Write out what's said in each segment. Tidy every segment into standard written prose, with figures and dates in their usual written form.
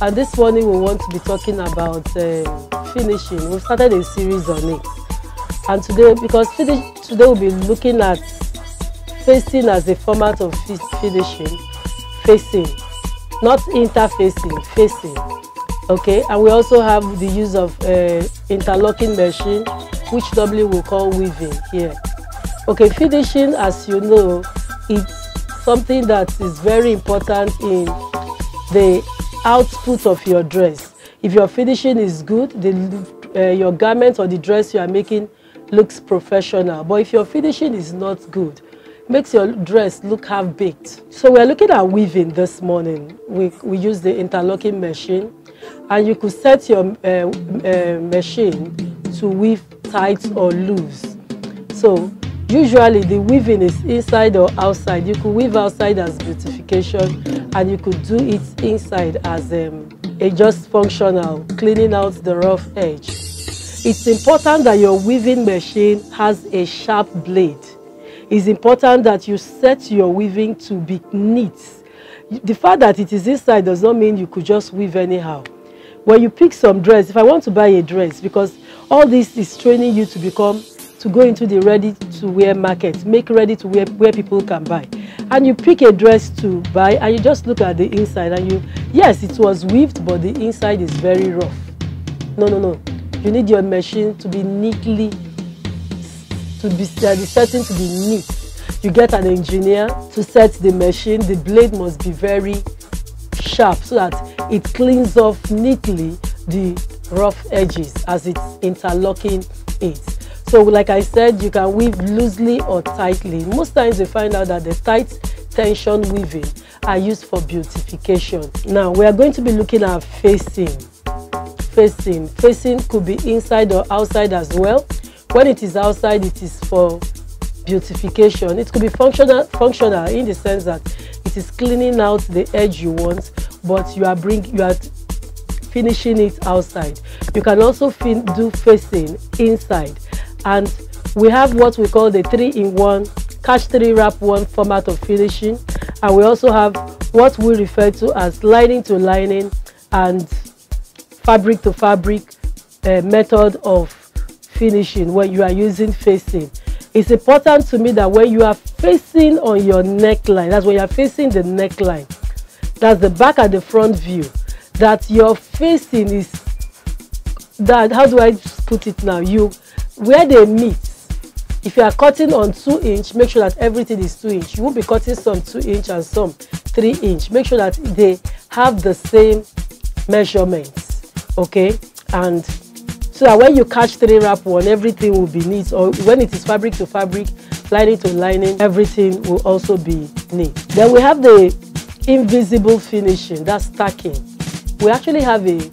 and this morning we want to be talking about finishing. We've started a series on it, and today, because today we'll be looking at facing as a format of finishing, facing, not interfacing, facing. Okay, and we also have the use of interlocking machine, which W will call weaving here. Okay, finishing, as you know, it's something that is very important in the output of your dress. If your finishing is good, your garment or the dress you are making looks professional. But if your finishing is not good, it makes your dress look half-baked. So we are looking at weaving this morning. We use the interlocking machine, and you could set your machine to weave tight or loose. So usually the weaving is inside or outside. You could weave outside as beautification, and you could do it inside as a just functional, cleaning out the rough edge. It's important that your weaving machine has a sharp blade. It's important that you set your weaving to be neat. The fact that it is inside does not mean you could just weave anyhow. When you pick some dress, if I want to buy a dress, because all this is training you to go into the ready-to-wear market, make ready-to-wear where people can buy. And you pick a dress to buy, and you just look at the inside, and yes, it was weaved, but the inside is very rough. No. You need your machine to be neatly, the setting to be neat. You get an engineer to set the machine. The blade must be very sharp so that it cleans off neatly the rough edges as it's interlocking it. So like I said, you can weave loosely or tightly. Most times you find out that the tight tension weaving are used for beautification. Now we are going to be looking at facing. Facing could be inside or outside as well. When it is outside, it is for beautification. It could be functional in the sense that it is cleaning out the edge you want, but you are finishing it outside. You can also do facing inside. And we have what we call the 3-in-1, catch 3 wrap 1 format of finishing. And we also have what we refer to as lining to lining and fabric to fabric method of finishing when you are using facing. It's important to me that when you are facing on your neckline, that's when you are facing the neckline, that's the back and the front view, that your facing is that, how do I put it now, where they meet. If you are cutting on 2 inch, make sure that everything is 2 inch. You won't be cutting some 2 inch and some 3 inch. Make sure that they have the same measurements, okay? And so that when you catch 3 wrap 1, everything will be neat. Or when it is fabric to fabric, lining to lining, everything will also be neat. Then we have the invisible finishing, that's tacking. We actually have a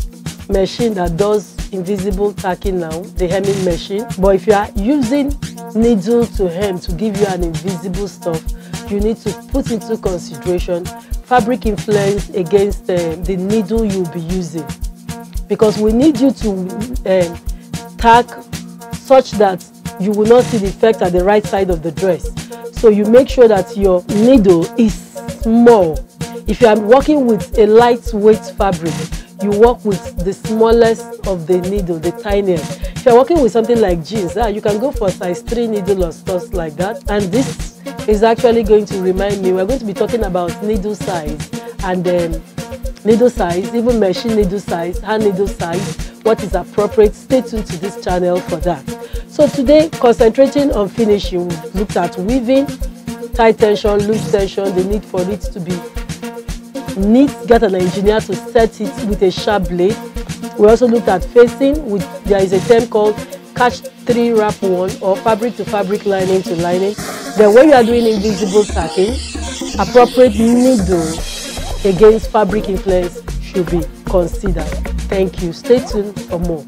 machine that does invisible tacking now, the hemming machine. But if you are using needle to hem to give you an invisible stuff, you need to put into consideration fabric influence against the needle you'll be using. Because we need you to tack such that you will not see the effect at the right side of the dress. So you make sure that your needle is small. If you are working with a lightweight fabric, you work with the smallest of the needle, the tiniest. If you're working with something like jeans, you can go for size 3 needle or stuff like that. And this is actually going to remind me, we're going to be talking about needle size and needle size, even machine needle size, hand needle size, what is appropriate. Stay tuned to this channel for that. So today, concentrating on finishing, we've looked at weaving, tight tension, loose tension, the need for it to be neat, get an engineer to set it with a sharp blade. We also looked at facing, there is a term called catch 3 wrap 1 or fabric to fabric, lining to lining. Then when you are doing invisible tacking, appropriate needle against fabric influence should be considered. Thank you. Stay tuned for more.